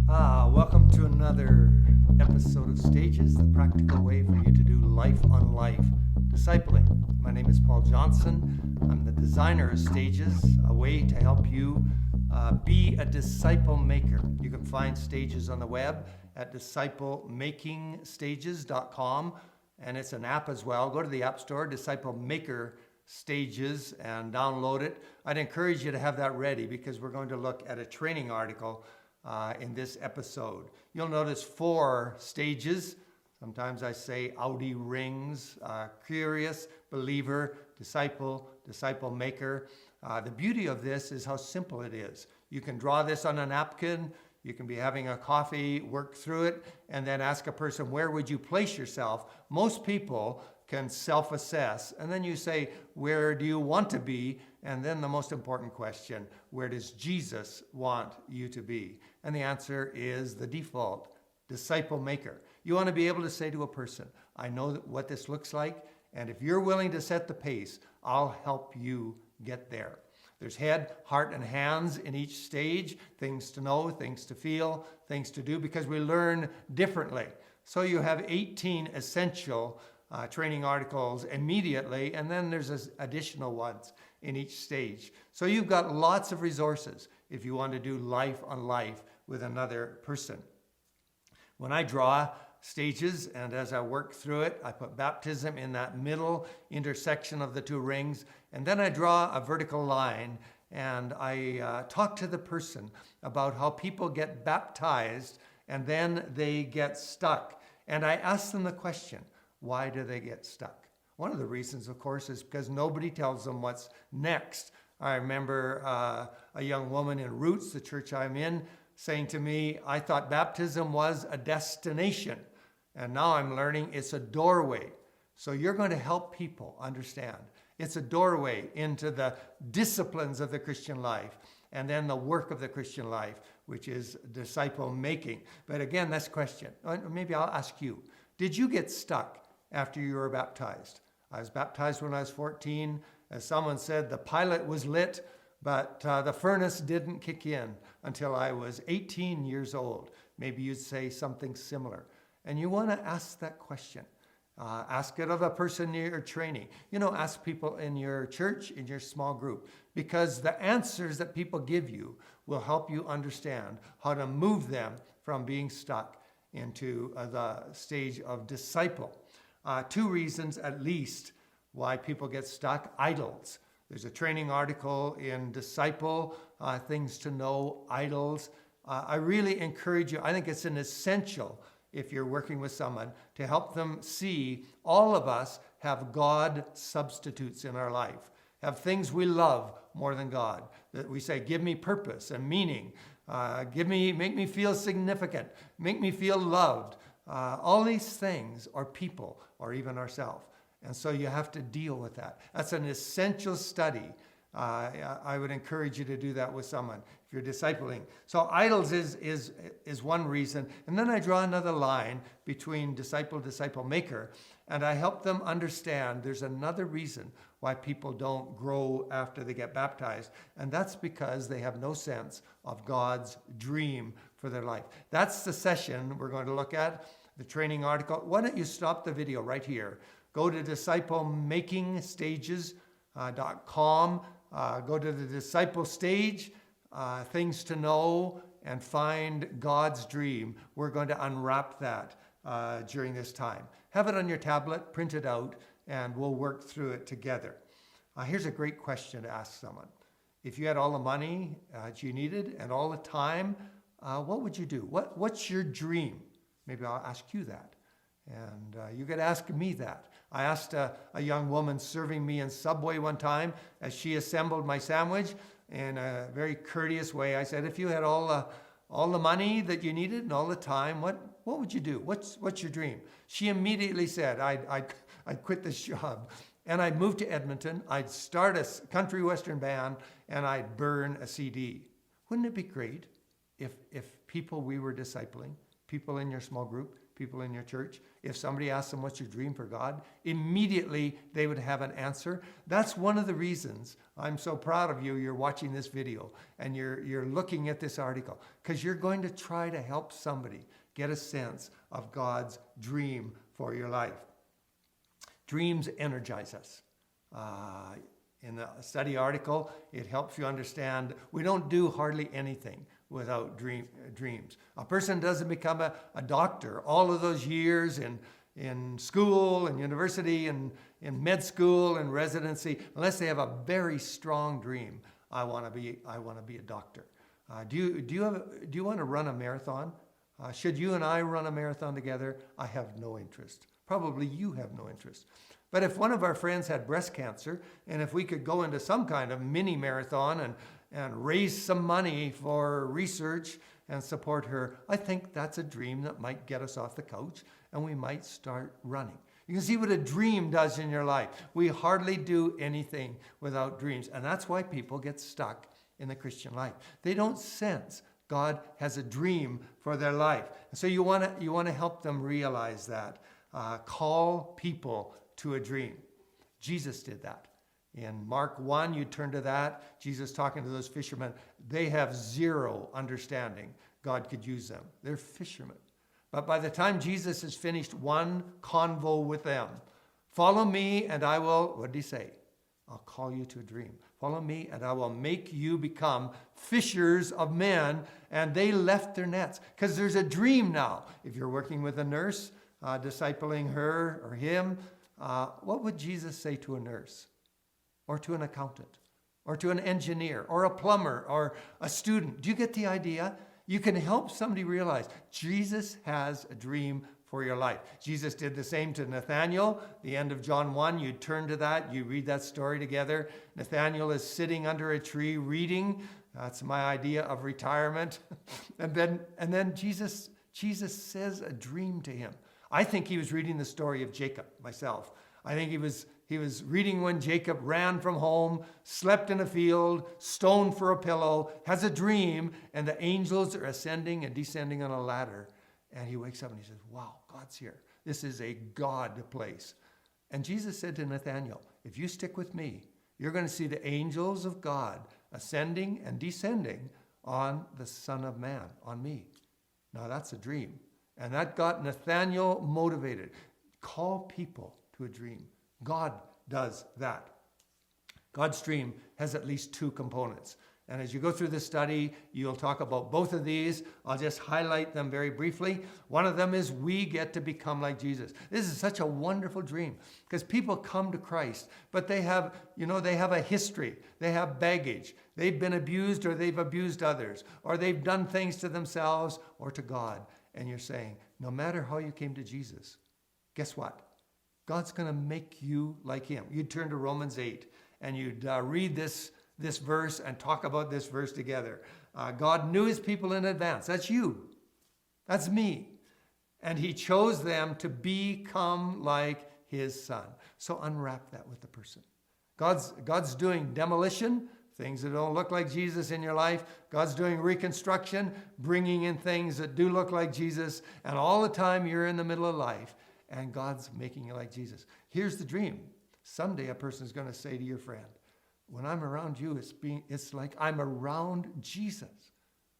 Welcome to another episode of Stages, the practical way for you to do life on life discipling. My name is Paul Johnson. I'm the designer of Stages, a way to help you be a disciple maker. You can find Stages on the web at DiscipleMakingStages.com, and it's an app as well. Go to the App Store, DiscipleMaker Stages, and download it. I'd encourage you to have that ready because we're going to look at a training article in this episode. You'll notice 4 stages. Sometimes I say Audi rings: curious, believer, disciple, disciple maker. The beauty of this is how simple it is. You can draw this on a napkin. You can be having a coffee, work through it, and then ask a person, where would you place yourself? Most people can self-assess, and then you say, where do you want to be? And then the most important question, where does Jesus want you to be? And the answer is the default, disciple maker. You want to be able to say to a person, I know what this looks like, and if you're willing to set the pace, I'll help you get there. There's head, heart, and hands in each stage, things to know, things to feel, things to do, because we learn differently. So you have 18 essential training articles immediately, and then there's additional ones in each stage. So you've got lots of resources if you want to do life on life with another person. When I draw stages, and as I work through it, I put baptism in that middle intersection of the 2 rings, and then I draw a vertical line, and I talk to the person about how people get baptized and then they get stuck. And I ask them the question, why do they get stuck? One of the reasons, of course, is because nobody tells them what's next. I remember a young woman in Roots, the church I'm in, saying to me, I thought baptism was a destination, and now I'm learning it's a doorway. So you're going to help people understand. It's a doorway into the disciplines of the Christian life, and then the work of the Christian life, which is disciple making. But again, that's a question. Maybe I'll ask you, did you get stuck after you were baptized? I was baptized when I was 14. As someone said, the pilot was lit, but the furnace didn't kick in until I was 18 years old. Maybe you'd say something similar. And you want to ask that question. Ask it of a person you're training. Ask people in your church, in your small group, because the answers that people give you will help you understand how to move them from being stuck into the stage of disciple. 2 reasons at least why people get stuck. Idols. There's a training article in Disciple, Things to Know, Idols. I really encourage you, I think it's an essential if you're working with someone to help them see all of us have God substitutes in our life, have things we love more than God, that we say, give me purpose and meaning, make me feel significant, make me feel loved. All these things are people or even ourselves. And so you have to deal with that. That's an essential study. I would encourage you to do that with someone if you're discipling. So idols is one reason. And then I draw another line between disciple maker, and I help them understand there's another reason why people don't grow after they get baptized. And that's because they have no sense of God's dream for their life. That's the session we're going to look at, the training article. Why don't you stop the video right here? Go to DiscipleMakingStages.com. Go to the disciple stage, things to know, and find God's dream. We're going to unwrap that during this time. Have it on your tablet, print it out, and we'll work through it together. Here's a great question to ask someone. If you had all the money that you needed and all the time, what would you do? What's your dream? Maybe I'll ask you that. And you could ask me that. I asked a young woman serving me in Subway one time as she assembled my sandwich in a very courteous way. I said, if you had all the money that you needed and all the time, what would you do? What's your dream? She immediately said, I'd quit this job and I'd move to Edmonton. I'd start a country western band and I'd burn a CD. Wouldn't it be great if people we were discipling people in your small group, people in your church, if somebody asked them, what's your dream for God? Immediately they would have an answer. That's one of the reasons I'm so proud of you. You're watching this video and you're looking at this article, because you're going to try to help somebody get a sense of God's dream for your life. Dreams energize us. In the study article, it helps you understand we don't do hardly anything without dreams. A person doesn't become a doctor all of those years in school and university and in med school and residency unless they have a very strong dream. I want to be a doctor. Do you want to run a marathon? Should you and I run a marathon together? I have no interest. Probably you have no interest. But if one of our friends had breast cancer, and if we could go into some kind of mini marathon and raise some money for research and support her, I think that's a dream that might get us off the couch and we might start running. You can see what a dream does in your life. We hardly do anything without dreams. And that's why people get stuck in the Christian life. They don't sense God has a dream for their life. And so you want to help them realize that. Call people to a dream. Jesus did that. In Mark 1, you turn to that. Jesus talking to those fishermen. They have zero understanding God could use them. They're fishermen. But by the time Jesus has finished one convo with them, follow me and I will, what did he say? I'll call you to a dream. Follow me and I will make you become fishers of men. And they left their nets because there's a dream now. If you're working with a nurse, discipling her or him, what would Jesus say to a nurse or to an accountant or to an engineer or a plumber or a student? Do you get the idea? You can help somebody realize Jesus has a dream for your life. Jesus did the same to Nathanael. The end of John 1, you turn to that, you read that story together. Nathanael is sitting under a tree reading. That's my idea of retirement. and then Jesus says a dream to him. I think he was reading the story of Jacob myself. I think he was reading when Jacob ran from home, slept in a field, stoned for a pillow, has a dream, and the angels are ascending and descending on a ladder. And he wakes up and he says, wow, God's here. This is a God place. And Jesus said to Nathanael, if you stick with me, you're going to see the angels of God ascending and descending on the Son of Man, on me. Now that's a dream. And that got Nathanael motivated. Call people to a dream. God does that. God's dream has at least two components. And as you go through this study, you'll talk about both of these. I'll just highlight them very briefly. One of them is we get to become like Jesus. This is such a wonderful dream because people come to Christ, but they have a history. They have baggage. They've been abused or they've abused others, or they've done things to themselves or to God. And you're saying, no matter how you came to Jesus, guess what? God's going to make you like him. You'd turn to Romans 8 and you'd read this verse and talk about this verse together. God knew his people in advance. That's you. That's me. And he chose them to become like his son. So unwrap that with the person. God's doing demolition, things that don't look like Jesus in your life. God's doing reconstruction, bringing in things that do look like Jesus. And all the time you're in the middle of life and God's making you like Jesus. Here's the dream. Someday a person is going to say to your friend, when I'm around you, it's like I'm around Jesus,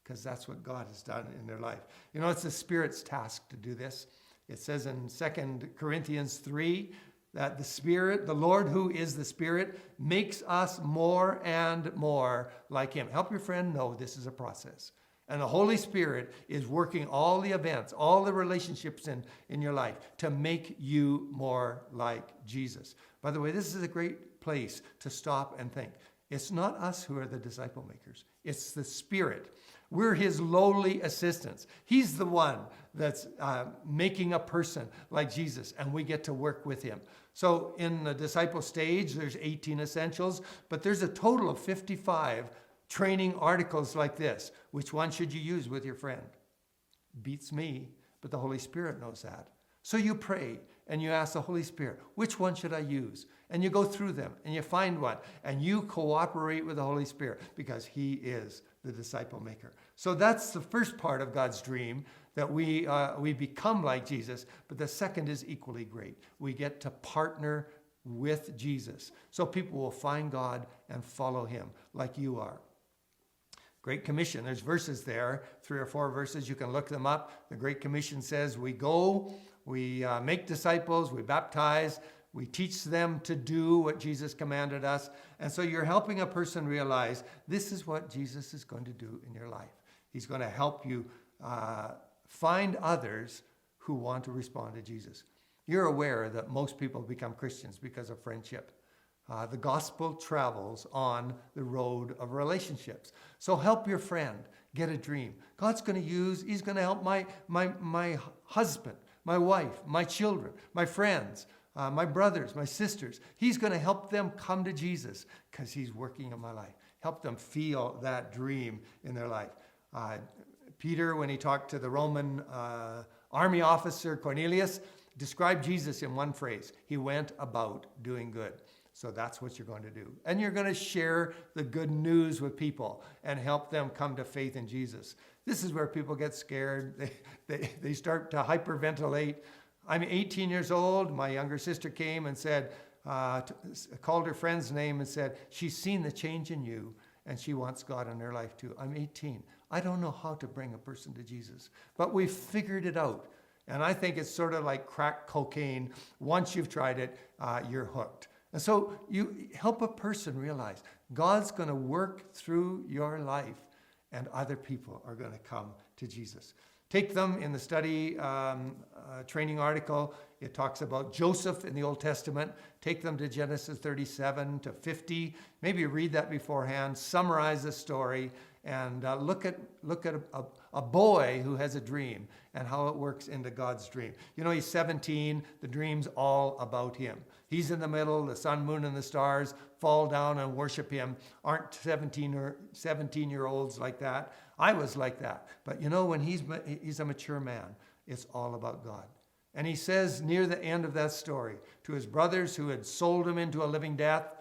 because that's what God has done in their life. You know, it's the Spirit's task to do this. It says in 2 Corinthians 3 that the Spirit, the Lord who is the Spirit, makes us more and more like him. Help your friend know this is a process. And the Holy Spirit is working all the events, all the relationships in your life to make you more like Jesus. By the way, this is a great place to stop and think. It's not us who are the disciple makers. It's the Spirit. We're his lowly assistants. He's the one that's making a person like Jesus, and we get to work with him. So in the disciple stage, there's 18 essentials, but there's a total of 55 training articles like this. Which one should you use with your friend? Beats me, but the Holy Spirit knows that. So you pray and you ask the Holy Spirit, which one should I use? And you go through them and you find one and you cooperate with the Holy Spirit because he is the disciple maker. So that's the first part of God's dream, that we become like Jesus. But the second is equally great. We get to partner with Jesus. So people will find God and follow him like you are. Great Commission, there's verses there, 3 or 4 verses. You can look them up. The Great Commission says we go, we make disciples, we baptize, we teach them to do what Jesus commanded us. And so you're helping a person realize this is what Jesus is going to do in your life. He's going to help you find others who want to respond to Jesus. You're aware that most people become Christians because of friendship. The gospel travels on the road of relationships. So help your friend get a dream. God's going to use, he's going to help my husband, my wife, my children, my friends, my brothers, my sisters. He's going to help them come to Jesus because he's working in my life. Help them feel that dream in their life. Peter, when he talked to the Roman army officer Cornelius, described Jesus in one phrase. He went about doing good. So that's what you're going to do. And you're going to share the good news with people and help them come to faith in Jesus. This is where people get scared. They start to hyperventilate. I'm 18 years old. My younger sister came and said, called her friend's name and said, she's seen the change in you and she wants God in her life too. I'm 18. I don't know how to bring a person to Jesus, but we've figured it out. And I think it's sort of like crack cocaine. Once you've tried it, you're hooked. And so you help a person realize God's going to work through your life and other people are going to come to Jesus. Take them in the study training article. It talks about Joseph in the Old Testament. Take them to Genesis 37 to 50. Maybe read that beforehand. Summarize the story and look at a boy who has a dream and how it works into God's dream. You know, he's 17. The dream's all about him. He's in the middle. The sun, moon, and the stars fall down and worship him. Aren't 17-year-olds like that? I was like that. But you know, when he's a mature man, it's all about God. And he says near the end of that story to his brothers who had sold him into a living death,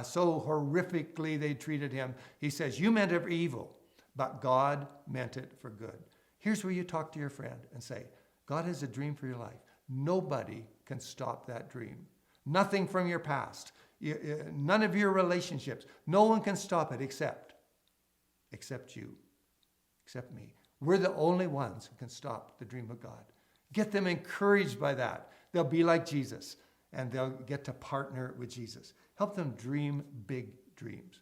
so horrifically they treated him, he says, you meant it for evil, but God meant it for good. Here's where you talk to your friend and say, God has a dream for your life. Nobody can stop that dream. Nothing from your past, none of your relationships. No one can stop it except you, except me. We're the only ones who can stop the dream of God. Get them encouraged by that. They'll be like Jesus and they'll get to partner with Jesus. Help them dream big dreams.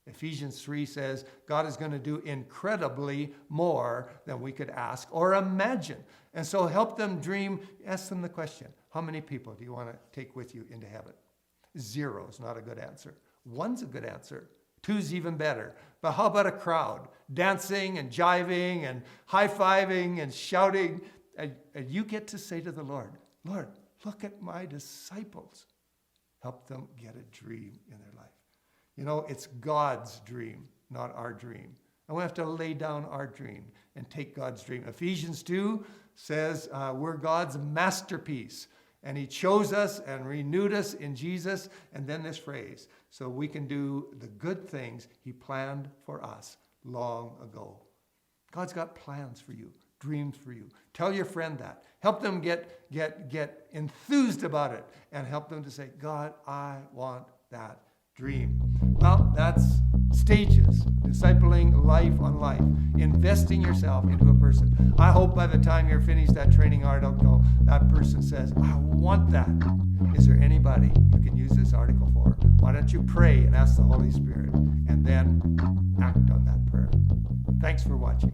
Ephesians 3 says God is going to do incredibly more than we could ask or imagine. And so help them dream. Ask them the question, how many people do you want to take with you into heaven? 0 is not a good answer. 1's a good answer. 2's even better. But how about a crowd dancing and jiving and high-fiving and shouting? And you get to say to the Lord, Lord, look at my disciples. Help them get a dream in their life. You know, it's God's dream, not our dream. And we have to lay down our dream and take God's dream. Ephesians 2 says we're God's masterpiece. And he chose us and renewed us in Jesus. And then this phrase, so we can do the good things he planned for us long ago. God's got plans for you, dreams for you. Tell your friend that. Help them get enthused about it and help them to say, God, I want that dream. Well, that's stages, discipling life on life, investing yourself into a person. I hope by the time you're finished that training article, that person says, I want that. Is there anybody you can use this article for? Why don't you pray and ask the Holy Spirit and then act on that prayer? Thanks for watching.